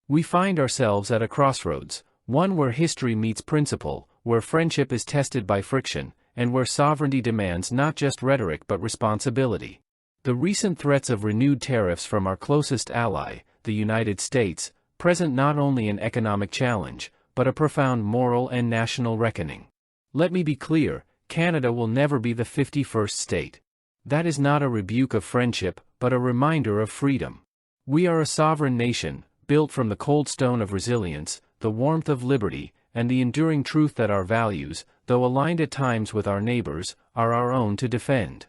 We find ourselves at a crossroads, one where history meets principle, where friendship is tested by friction, and where sovereignty demands not just rhetoric but responsibility. The recent threats of renewed tariffs from our closest ally, the United States, present not only an economic challenge, but a profound moral and national reckoning. Let me be clear, Canada will never be the 51st state. That is not a rebuke of friendship, but a reminder of freedom. We are a sovereign nation, built from the cold stone of resilience, the warmth of liberty, and the enduring truth that our values, though aligned at times with our neighbors, are our own to defend.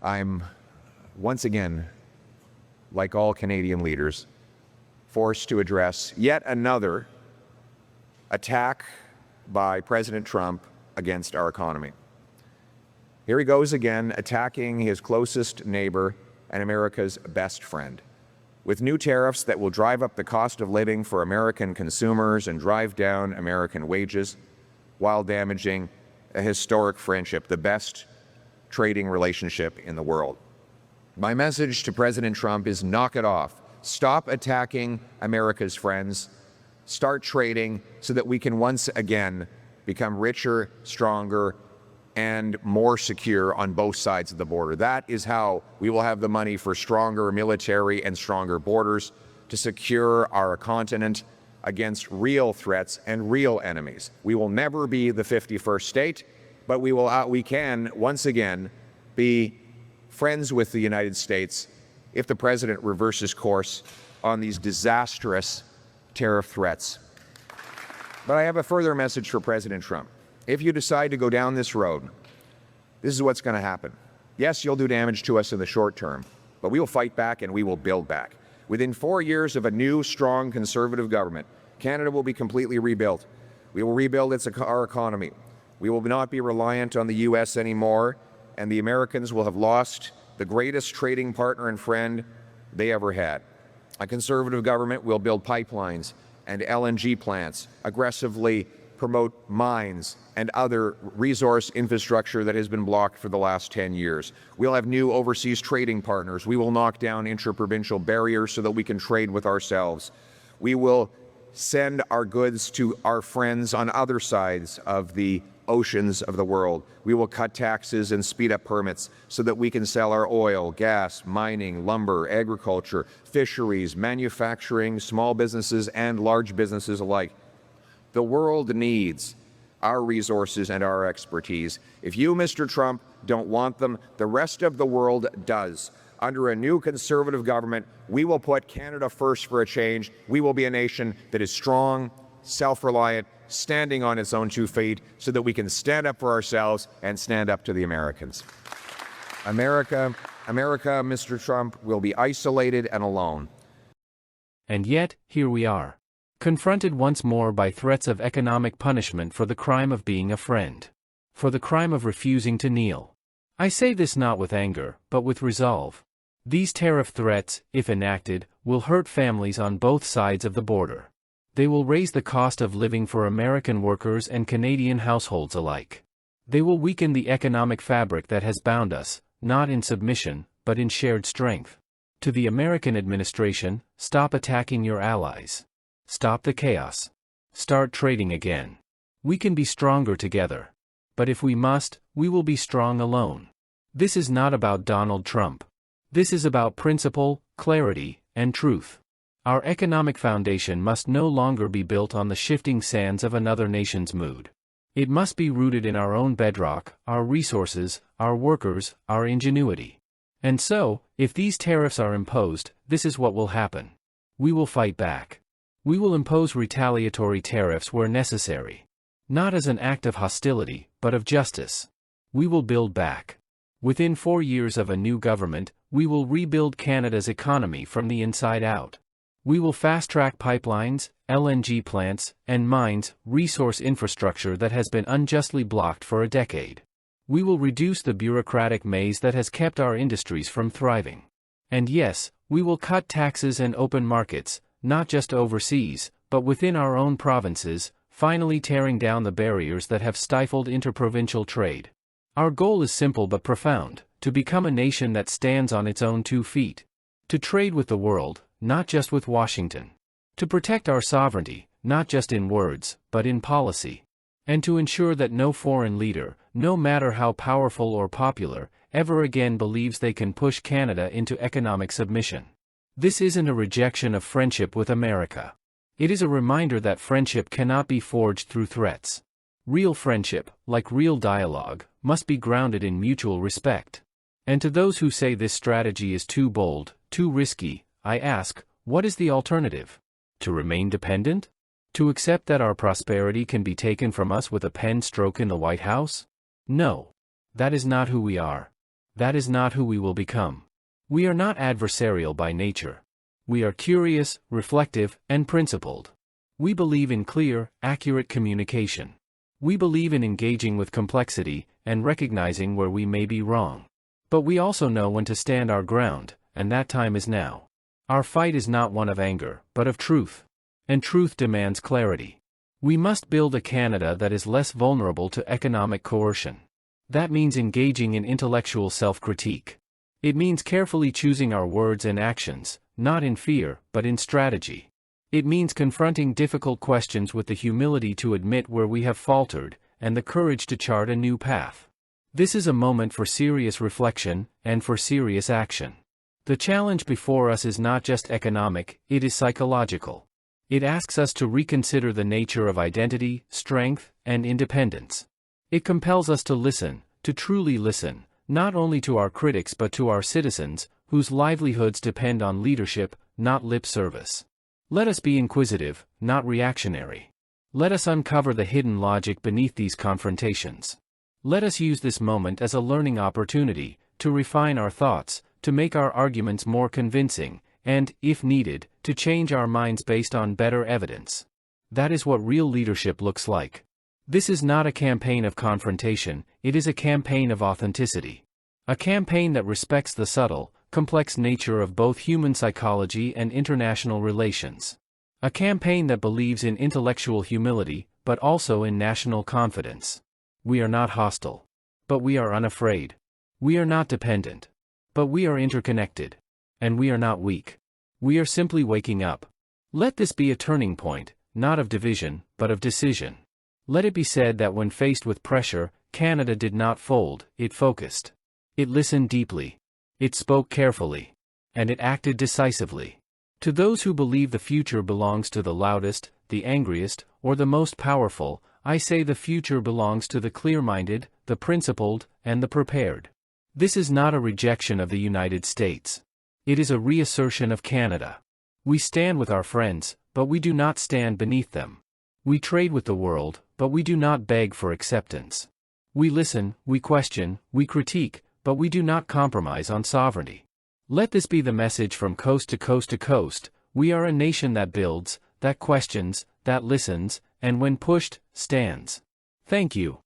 I'm, once again, like all Canadian leaders, forced to address yet another attack by President Trump against our economy. Here he goes again, attacking his closest neighbor and America's best friend, with new tariffs that will drive up the cost of living for American consumers and drive down American wages, while damaging a historic friendship, the best trading relationship in the world. My message to President Trump is knock it off. Stop attacking America's friends. Start trading so that we can once again become richer, stronger, and more secure on both sides of the border. That is how we will have the money for stronger military and stronger borders to secure our continent against real threats and real enemies. We will never be the 51st state, but we can once again be friends with the United States if the president reverses course on these disastrous tariff threats. But I have a further message for President Trump. If you decide to go down this road, this is what's going to happen. Yes, you'll do damage to us in the short term, but we will fight back and we will build back. Within 4 years of a new, strong, conservative government, Canada will be completely rebuilt. We will rebuild our economy. We will not be reliant on the U.S. anymore, and the Americans will have lost the greatest trading partner and friend they ever had. A conservative government will build pipelines and LNG plants, aggressively promote mines and other resource infrastructure that has been blocked for the last 10 years. We'll have new overseas trading partners. We will knock down intraprovincial barriers so that we can trade with ourselves. We will send our goods to our friends on other sides of the oceans of the world. We will cut taxes and speed up permits so that we can sell our oil, gas, mining, lumber, agriculture, fisheries, manufacturing, small businesses and large businesses alike. The world needs our resources and our expertise. If you, Mr. Trump, don't want them, the rest of the world does. Under a new conservative government, we will put Canada first for a change. We will be a nation that is strong, self-reliant, standing on its own 2 feet so that we can stand up for ourselves and stand up to the Americans. America, Mr. Trump, will be isolated and alone. And yet, here we are, confronted once more by threats of economic punishment for the crime of being a friend, for the crime of refusing to kneel. I say this not with anger, but with resolve. These tariff threats, if enacted, will hurt families on both sides of the border. They will raise the cost of living for American workers and Canadian households alike. They will weaken the economic fabric that has bound us, not in submission, but in shared strength. To the American administration, stop attacking your allies. Stop the chaos. Start trading again. We can be stronger together. But if we must, we will be strong alone. This is not about Donald Trump. This is about principle, clarity, and truth. Our economic foundation must no longer be built on the shifting sands of another nation's mood. It must be rooted in our own bedrock, our resources, our workers, our ingenuity. And so, if these tariffs are imposed, this is what will happen. We will fight back. We will impose retaliatory tariffs where necessary. Not as an act of hostility, but of justice. We will build back. Within 4 years of a new government, we will rebuild Canada's economy from the inside out. We will fast-track pipelines, LNG plants, and mines, resource infrastructure that has been unjustly blocked for a decade. We will reduce the bureaucratic maze that has kept our industries from thriving. And yes, we will cut taxes and open markets, not just overseas, but within our own provinces, finally tearing down the barriers that have stifled interprovincial trade. Our goal is simple but profound: to become a nation that stands on its own 2 feet. To trade with the world, not just with Washington. To protect our sovereignty, not just in words, but in policy. And to ensure that no foreign leader, no matter how powerful or popular, ever again believes they can push Canada into economic submission. This isn't a rejection of friendship with America. It is a reminder that friendship cannot be forged through threats. Real friendship, like real dialogue, must be grounded in mutual respect. And to those who say this strategy is too bold, too risky, I ask, what is the alternative? To remain dependent? To accept that our prosperity can be taken from us with a pen stroke in the White House? No. That is not who we are. That is not who we will become. We are not adversarial by nature. We are curious, reflective, and principled. We believe in clear, accurate communication. We believe in engaging with complexity and recognizing where we may be wrong. But we also know when to stand our ground, and that time is now. Our fight is not one of anger, but of truth. And truth demands clarity. We must build a Canada that is less vulnerable to economic coercion. That means engaging in intellectual self-critique. It means carefully choosing our words and actions, not in fear, but in strategy. It means confronting difficult questions with the humility to admit where we have faltered, and the courage to chart a new path. This is a moment for serious reflection, and for serious action. The challenge before us is not just economic, it is psychological. It asks us to reconsider the nature of identity, strength, and independence. It compels us to listen, to truly listen, not only to our critics but to our citizens, whose livelihoods depend on leadership, not lip service. Let us be inquisitive, not reactionary. Let us uncover the hidden logic beneath these confrontations. Let us use this moment as a learning opportunity, to refine our thoughts, to make our arguments more convincing, and, if needed, to change our minds based on better evidence. That is what real leadership looks like. This is not a campaign of confrontation, it is a campaign of authenticity. A campaign that respects the subtle, complex nature of both human psychology and international relations. A campaign that believes in intellectual humility, but also in national confidence. We are not hostile. But we are unafraid. We are not dependent. But we are interconnected. And we are not weak. We are simply waking up. Let this be a turning point, not of division, but of decision. Let it be said that when faced with pressure, Canada did not fold, it focused. It listened deeply. It spoke carefully. And it acted decisively. To those who believe the future belongs to the loudest, the angriest, or the most powerful, I say the future belongs to the clear-minded, the principled, and the prepared. This is not a rejection of the United States. It is a reassertion of Canada. We stand with our friends, but we do not stand beneath them. We trade with the world, but we do not beg for acceptance. We listen, we question, we critique, but we do not compromise on sovereignty. Let this be the message from coast to coast to coast. We are a nation that builds, that questions, that listens, and when pushed, stands. Thank you.